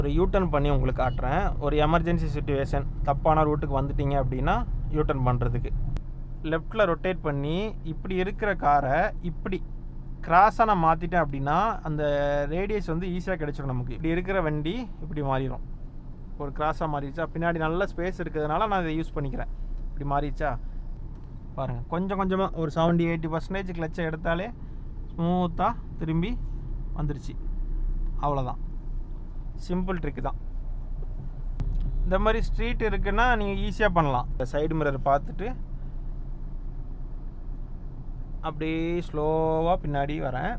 ஒரு யூட்டர்ன் பண்ணி உங்களுக்கு காட்டுறேன். ஒரு எமர்ஜென்சி சிச்சுவேஷன், தப்பான ரூட்டுக்கு வந்துட்டீங்க அப்படின்னா யூட்டர்ன் பண்ணுறதுக்கு. லெஃப்ட்டில் ரொட்டேட் பண்ணி இப்படி இருக்கிற காரை இப்படி கிராஸாக நான் மாற்றிட்டேன் அப்படின்னா அந்த ரேடியஸ் வந்து ஈஸியாக கிடச்சிடும் நமக்கு. இப்படி இருக்கிற வண்டி இப்படி மாறிடும். ஒரு கிராஸாக மாறிடுச்சா, பின்னாடி நல்ல ஸ்பேஸ் இருக்கிறதுனால நான் இதை யூஸ் பண்ணிக்கிறேன். இப்படி மாறிடுச்சா பாருங்கள், கொஞ்சம் கொஞ்சமாக ஒரு 70-80% கிளச்சை எடுத்தாலே ஸ்மூத்தாக திரும்பி வந்துடுச்சு. அவ்வளோதான், சிம்பிள் ட்ரிக்கு தான். இந்த மாதிரி ஸ்ட்ரீட் இருக்குன்னா நீங்கள் ஈஸியாக பண்ணலாம். சைடு மிரர் பார்த்துட்டு அப்படியே ஸ்லோவாக பின்னாடி வரேன்.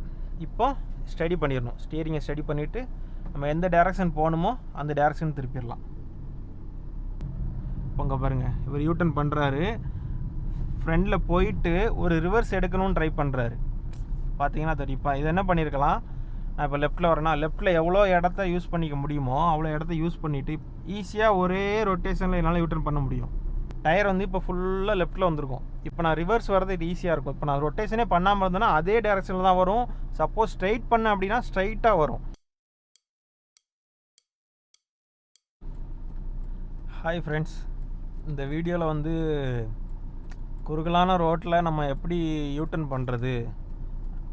இப்போ ஸ்டடி பண்ணிடணும். ஸ்டியரிங்கை ஸ்டடி பண்ணிவிட்டு நம்ம எந்த டைரக்ஷன் போகணுமோ அந்த டைரக்ஷன் திருப்பிடலாம். இப்போ இங்கே பாருங்கள், இவர் யூட்டர்ன் பண்ணுறாரு. ஃப்ரெண்டில் போயிட்டு ஒரு ரிவர்ஸ் எடுக்கணும்னு ட்ரை பண்ணுறாரு. பார்த்தீங்கன்னா தெரியும். இப்போ இது என்ன பண்ணியிருக்கலாம், நான் இப்போ லெஃப்ட்டில் வரேன்னா லெஃப்ட்டில் எவ்வளோ இடத்த யூஸ் பண்ணிக்க முடியுமோ அவ்வளோ இடத்த யூஸ் பண்ணிவிட்டு ஈஸியாக ஒரே ரொட்டேஷனில் என்னால் யூட்டர்ன் பண்ண முடியும். டயர் வந்து இப்போ ஃபுல்லாக லெஃப்ட்டில் வந்திருக்கும். இப்போ நான் ரிவர்ஸ் வரது இது ஈஸியாக இருக்கும். இப்போ நான் ரொட்டேஷனே பண்ணாமல் இருந்தேன்னா அதே டைரக்ஷனில் தான் வரும். சப்போஸ் ஸ்ட்ரைட் பண்ணேன் அப்படின்னா ஸ்ட்ரைட்டாக வரும். ஹாய் ஃப்ரெண்ட்ஸ், இந்த வீடியோவில் வந்து குறுகலான ரோட்டில் நம்ம எப்படி யூட்டர்ன் பண்ணுறது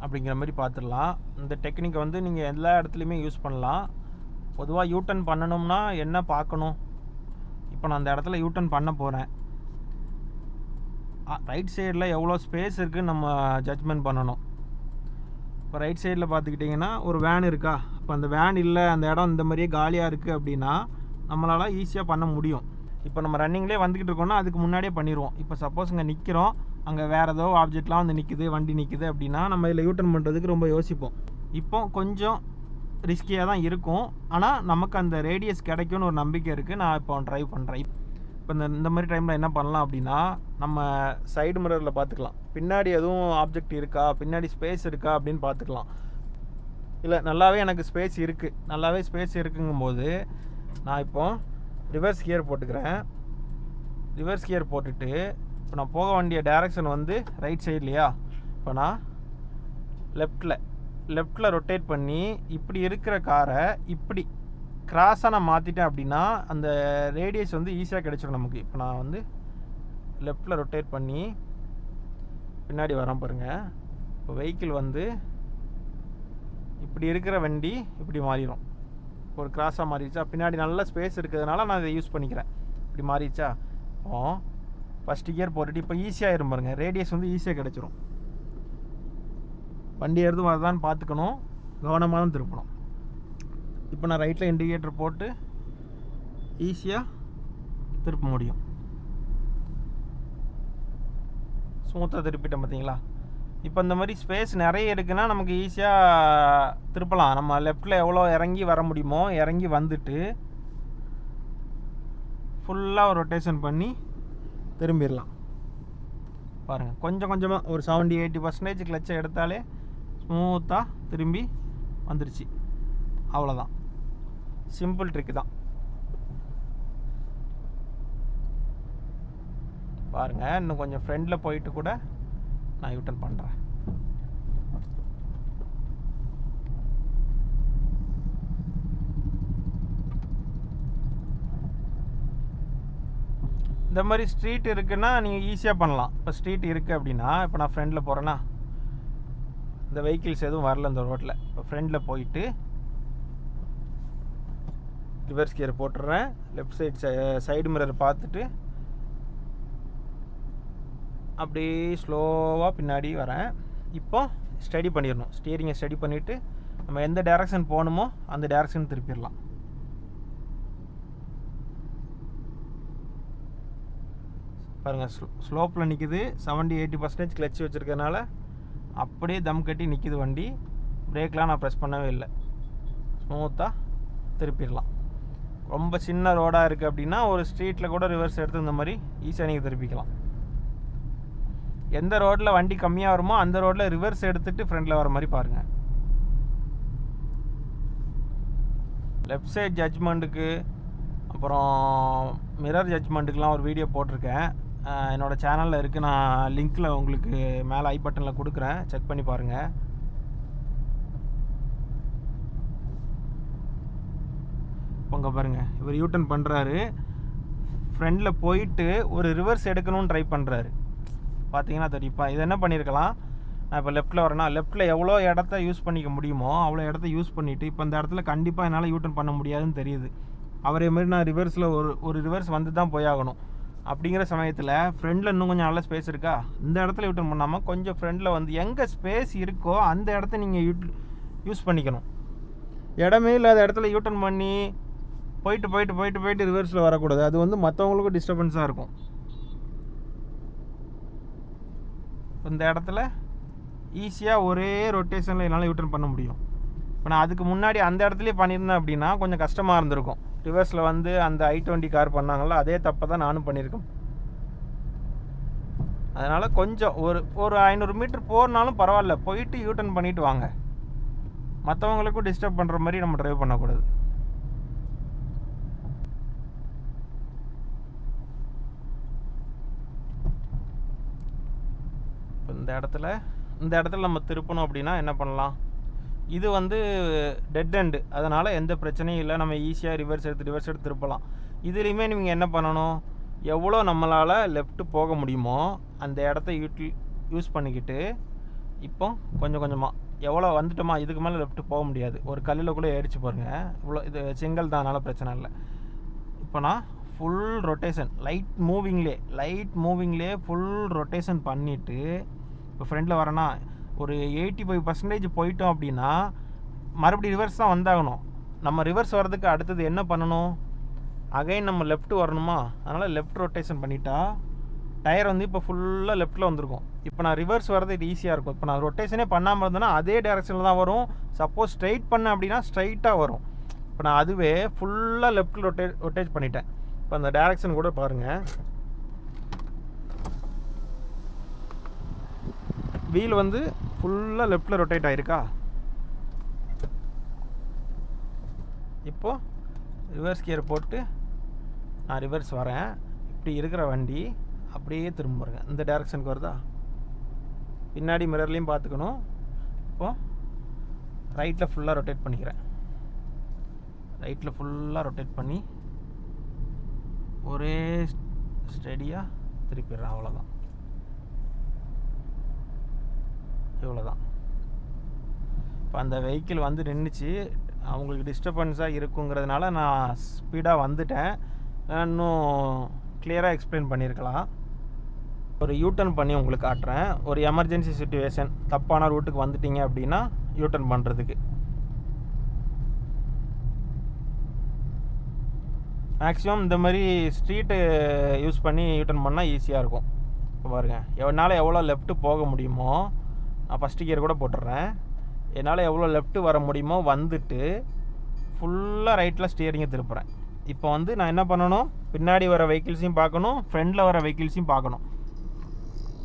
அப்படிங்கிற மாதிரி பார்த்துடலாம். இந்த டெக்னிக்கை வந்து நீங்கள் எல்லா இடத்துலையுமே யூஸ் பண்ணலாம். பொதுவாக யூட்டர்ன் பண்ணணும்னா என்ன பார்க்கணும், இப்போ நான் அந்த இடத்துல யூட்டர்ன் பண்ண போகிறேன். ரைட் சைடில் எவ்வளோ ஸ்பேஸ் இருக்குதுன்னு நம்ம ஜட்ஜ்மெண்ட் பண்ணணும். இப்போ ரைட் சைடில் பார்த்துக்கிட்டிங்கன்னா ஒரு வேன் இருக்கா, இப்போ அந்த வேன் இல்லை, அந்த இடம் இந்த மாதிரியே காலியாக இருக்குது அப்படின்னா நம்மளால் ஈஸியாக பண்ண முடியும். இப்போ நம்ம ரன்னிங்லேயே வந்துக்கிட்டு இருக்கோம்னா அதுக்கு முன்னாடியே பண்ணிடுவோம். இப்போ சப்போஸ் இங்கே நிற்கிறோம், அங்கே வேறு ஏதோ ஆப்ஜெக்ட்லாம் வந்து நிற்குது, வண்டி நிற்குது அப்படின்னா நம்ம இதில் யூட்டர்ன் பண்ணுறதுக்கு ரொம்ப யோசிப்போம். இப்போ கொஞ்சம் ரிஸ்கியாக தான் இருக்கும், ஆனால் நமக்கு அந்த ரேடியஸ் கிடைக்கும்னு ஒரு நம்பிக்கை இருக்குது. நான் இப்போ ட்ரைவ் பண்ணுறேன். இப்போ இந்த மாதிரி டைமில் என்ன பண்ணலாம் அப்படின்னா, நம்ம சைடு மிரரில் பார்த்துக்கலாம் பின்னாடி எதுவும் ஆப்ஜெக்ட் இருக்கா, பின்னாடி ஸ்பேஸ் இருக்கா அப்படின்னு பார்த்துக்கலாம். இல்லை நல்லாவே எனக்கு ஸ்பேஸ் இருக்குது, நல்லாவே ஸ்பேஸ் இருக்குங்கும்போது நான் இப்போ ரிவர்ஸ் கியர் போட்டுக்கிறேன். ரிவர்ஸ் கியர் போட்டுட்டு இப்போ நான் போக வேண்டிய டைரக்ஷன் வந்து ரைட் சைட்லையா, இப்போ நான் லெஃப்ட்டில் ரொட்டேட் பண்ணி இப்படி இருக்கிற காரை இப்படி கிராஸாக நான் மாற்றிட்டேன் அப்படின்னா அந்த ரேடியஸ் வந்து ஈஸியாக கிடச்சிடும் நமக்கு. இப்போ நான் வந்து லெஃப்ட்டில் ரொட்டேட் பண்ணி பின்னாடி வரேன் பாருங்கள். இப்போ வெஹிக்கிள் வந்து இப்படி இருக்கிற வண்டி இப்படி மாறிடும். ஒரு கிராஸாக மாறிடுச்சா, பின்னாடி நல்ல ஸ்பேஸ் இருக்கிறதுனால நான் இதை யூஸ் பண்ணிக்கிறேன். இப்படி மாறிடுச்சா, இப்போ ஃபஸ்ட்டு கியர் போட்டுட்டு இப்போ ஈஸியாக இருக்கும் பாருங்கள், ரேடியஸ் வந்து ஈஸியாக கிடச்சிரும். வண்டி எடுத்து வரதான்னு பார்த்துக்கணும், கவனமாக தான் திருப்பணும். இப்போ நான் ரைட்டில் இண்டிகேட்டர் போட்டு ஈஸியாக திருப்ப முடியும். ஸ்மூத்தாக திருப்பிட்டேன் பார்த்தீங்களா. இப்போ இந்த மாதிரி ஸ்பேஸ் நிறைய இருக்குன்னா நமக்கு ஈஸியாக திருப்பலாம். நம்ம லெஃப்ட்டில் எவ்வளோ இறங்கி வர முடியுமோ இறங்கி வந்துட்டு ஃபுல்லாக ரொட்டேஷன் பண்ணி திரும்பிடலாம். பாருங்கள், கொஞ்சம் கொஞ்சமாக ஒரு 70-80% கிளச்சை எடுத்தாலே ஸ்மூத்தாக திரும்பி வந்துடுச்சு. அவ்வளோதான், சிம்பிள் ட்ரிக்கு தான். பாருங்கள், இன்னும் கொஞ்சம் ஃப்ரெண்டில் போயிட்டு கூட நான் யூட்டர்ன் பண்ணுறேன். இந்த மாதிரி ஸ்ட்ரீட் இருக்குன்னா நீங்கள் ஈஸியாக பண்ணலாம். இப்போ ஸ்ட்ரீட் இருக்குது அப்படின்னா இப்போ நான் ஃப்ரெண்டில் போகிறேன்னா இந்த வெஹிக்கிள்ஸ் எதுவும் வரல இந்த ரோட்டில். இப்போ ஃப்ரெண்டில் போயிட்டு ரிவர்ஸ் கியர் போட்டுடுறேன். லெஃப்ட் சைடு மிரர் பார்த்துட்டு அப்படியே ஸ்லோவாக பின்னாடி வரேன். இப்போ ஸ்டடி பண்ணிடணும். ஸ்டியரிங்கை ஸ்டடி பண்ணிவிட்டு நம்ம எந்த டைரக்ஷன் போகணுமோ அந்த டைரக்ஷன் திருப்பிடலாம். பாருங்கள், ஸ்லோப்பில் நிற்குது, 70-80% கிளச் வச்சுருக்கனால அப்படியே தம் கட்டி நிற்கிது வண்டி. பிரேக்லாம் நான் ப்ரெஸ் பண்ணவே இல்லை, ஸ்மூத்தாக திருப்பிடலாம். ரொம்ப சின்ன ரோடாக இருக்குது அப்படின்னா ஒரு ஸ்ட்ரீட்டில் கூட ரிவர்ஸ் எடுத்து இந்த மாதிரி ஈஸியாக நீங்கள் திருப்பிக்கலாம். எந்த ரோட்டில் வண்டி கம்மியாக வருமோ அந்த ரோட்டில் ரிவர்ஸ் எடுத்துகிட்டு ஃப்ரண்டில் வர மாதிரி பாருங்கள். லெஃப்ட் சைட் ஜட்ஜ்மெண்ட்டுக்கு அப்புறம் மிரர் ஜட்ஜ்மெண்ட்டுக்கெலாம் ஒரு வீடியோ போட்டிருக்கேன், என்னோடய சேனலில் இருக்குது. நான் லிங்க்கில் உங்களுக்கு மேலே ஐ பட்டனில் கொடுக்குறேன், செக் பண்ணி பாருங்கள். உங்க பாருங்கள், இவர் யூட்டன் பண்ணுறாரு, ஃப்ரெண்டில் போயிட்டு ஒரு ரிவர்ஸ் எடுக்கணும்னு ட்ரை பண்ணுறாரு. பார்த்தீங்கன்னா தெரியும். இப்போ இது என்ன பண்ணியிருக்கலாம், நான் இப்போ லெஃப்ட்டில் வரேன்னா லெஃப்ட்டில் எவ்வளோ இடத்த யூஸ் பண்ணிக்க முடியுமோ அவ்வளோ இடத்த யூஸ் பண்ணிவிட்டு, இப்போ இந்த இடத்துல கண்டிப்பாக என்னால் யூட்டன் பண்ண முடியாதுன்னு தெரியுது. அவரே மாதிரி நான் ரிவர்ஸில் ஒரு ரிவர்ஸ் வந்து தான் போயாகணும். அப்படிங்கிற சமயத்தில் ஃப்ரெண்டில் இன்னும் கொஞ்சம் நல்ல ஸ்பேஸ் இருக்கா, இந்த இடத்துல யூட்டன் பண்ணாமல் கொஞ்சம் ஃப்ரெண்டில் வந்து எங்கே ஸ்பேஸ் இருக்கோ அந்த இடத்த நீங்கள் யூஸ் பண்ணிக்கணும். இடமே இல்லாத இடத்துல யூட்டன் பண்ணி போயிட்டு ரிவர்ஸில் வரக்கூடாது. அது வந்து மற்றவங்களுக்கும் டிஸ்டர்பன்ஸாக இருக்கும். இந்த இடத்துல ஈஸியாக ஒரே ரொட்டேஷனில் என்னால் யூட்டன் பண்ண முடியும். இப்போ நான் அதுக்கு முன்னாடி அந்த இடத்துலையே பண்ணியிருந்தேன் அப்படின்னா கொஞ்சம் கஷ்டமாக இருந்திருக்கும். ரிவர்ஸில் வந்து அந்த i20 கார் பண்ணாங்களோ அதே தப்பை தான் நானும் பண்ணியிருக்கேன். அதனால் கொஞ்சம் ஒரு 500 மீட்டர் போகிறனாலும் பரவாயில்ல, போயிட்டு யூட்டன் பண்ணிவிட்டு வாங்க. மற்றவங்களுக்கும் டிஸ்டர்ப் பண்ணுற மாதிரி நம்ம ட்ரைவ் பண்ணக்கூடாது. இப்போ இந்த இடத்துல நம்ம திருப்பணும் அப்படின்னா என்ன பண்ணலாம், இது வந்து டெட் எண்டு, அதனால் எந்த பிரச்சனையும் இல்லை. நம்ம ஈஸியாக ரிவர்ஸ் எடுத்து திருப்பலாம். இதுலேயுமே நீங்கள் என்ன பண்ணணும், எவ்வளோ நம்மளால் லெஃப்ட்டு போக முடியுமோ அந்த இடத்த யூஸ் பண்ணிக்கிட்டு இப்போ கொஞ்சம் கொஞ்சமாக எவ்வளோ வந்துட்டோமா, இதுக்கு மேலே லெஃப்ட்டு போக முடியாது. ஒரு கல்லில் கூட ஏறிச்சு பாருங்கள், இவ்வளோ இது செங்கல் தான், அதனால் பிரச்சனை இல்லை. இப்போ நான் ஃபுல் ரொட்டேஷன் லைட் மூவிங்லே ஃபுல் ரொட்டேஷன் பண்ணிவிட்டு இப்போ ஃப்ரெண்டில் வரேன்னா ஒரு 85% போயிட்டோம் அப்படின்னா மறுபடியும் ரிவர்ஸ் தான் வந்தாகணும். நம்ம ரிவர்ஸ் வர்றதுக்கு அடுத்தது என்ன பண்ணணும், அகைன் நம்ம லெஃப்ட் வரணுமா, அதனால் லெஃப்ட் ரொட்டேஷன் பண்ணிட்டா டயர் வந்து இப்போ ஃபுல்லாக லெஃப்ட்டில் வந்திருக்கும். இப்போ நான் ரிவர்ஸ் வர்றது இது ஈஸியாக இருக்கும். இப்போ நான் ரொட்டேஷனே பண்ணாமல் இருந்தேன்னா அதே டேரெக்ஷனில் தான் வரும். சப்போஸ் ஸ்ட்ரைட் பண்ணேன் அப்படின்னா ஸ்ட்ரைட்டாக வரும். இப்போ நான் அதுவே ஃபுல்லாக லெஃப்ட்டில் ரொட்டேட் பண்ணிட்டேன். இப்போ அந்த டேரெக்ஷன் கூட பாருங்கள், வீல் வந்து ஃபுல்லாக லெஃப்ட்டில் ரொட்டேட் ஆகிருக்கா. இப்போது ரிவர்ஸ் கியர் போட்டு நான் ரிவர்ஸ் வரேன். இப்படி இருக்கிற வண்டி அப்படியே திரும்புறேங்க, இந்த டைரக்ஷனுக்கு வருதா. பின்னாடி மிரர்லேயும் பார்த்துக்கணும். இப்போது ரைட்டில் ஃபுல்லாக ரொட்டேட் பண்ணிக்கிறேன். ரைட்டில் ஃபுல்லாக ரொட்டேட் பண்ணி ஒரே ஸ்டெடியாக திருப்பிடுறேன். அவ்வளோதான், இவ்வளோதான். இப்போ அந்த வெஹிக்கிள் வந்து நின்றுச்சு, அவங்களுக்கு டிஸ்டர்பன்ஸாக இருக்குங்கிறதுனால நான் ஸ்பீடாக வந்துட்டேன். இன்னும் கிளியராக எக்ஸ்பிளைன் பண்ணியிருக்கலாம். ஒரு யூட்டர்ன் பண்ணி உங்களுக்கு காட்டுறேன். ஒரு எமர்ஜென்சி சிச்சுவேஷன், தப்பான ரூட்டுக்கு வந்துட்டீங்க அப்படின்னா யூட்டர்ன் பண்ணுறதுக்கு. மேக்ஸிமம் இந்த மாதிரி ஸ்ட்ரீட்டு யூஸ் பண்ணி யூட்டர்ன் பண்ணால் ஈஸியாக இருக்கும். இப்போ பாருங்கள், என்னால் எவ்வளோ லெஃப்ட்டு போக முடியுமோ, நான் ஃபஸ்ட்டு கியர் கூட போட்டுடுறேன், என்னால் எவ்வளோ லெஃப்ட்டு வர முடியுமோ வந்துட்டு ஃபுல்லாக ரைட்டில் ஸ்டியரிங்கை திருப்புறேன். இப்போ வந்து நான் என்ன பண்ணணும், பின்னாடி வர வெஹிக்கிள்ஸையும் பார்க்கணும், ஃப்ரண்டில் வர வெஹிக்கிள்ஸையும் பார்க்கணும்.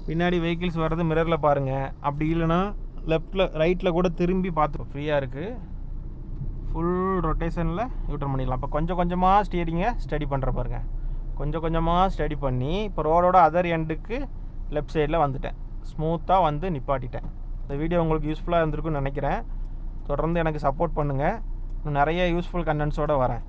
பின்னாடி வெஹிக்கிள்ஸ் வர்றது மிரரில் பாருங்கள், அப்படி இல்லைன்னா லெஃப்ட்டில் ரைட்டில் கூட திரும்பி பார்த்து ஃப்ரீயாக இருக்குது. ஃபுல் ரொட்டேஷனில் யூட்டர்ன் பண்ணிடலாம். இப்போ கொஞ்சம் கொஞ்சமாக ஸ்டியரிங்கை ஸ்டடி பண்ணுற பாருங்கள், கொஞ்சம் கொஞ்சமாக ஸ்டடி பண்ணி இப்போ ரோடோட அதர் எண்டுக்கு லெஃப்ட் சைடில் வந்துட்டேன். ஸ்மூத்தாக வந்து நிப்பாட்டிட்டேன். இந்த வீடியோ உங்களுக்கு யூஸ்ஃபுல்லாக இருந்திருக்குன்னு நினைக்கிறேன். தொடர்ந்து எனக்கு சப்போர்ட் பண்ணுங்கள். இன்னும் நிறைய யூஸ்ஃபுல் கண்டென்ட்ஸோடு வரேன்.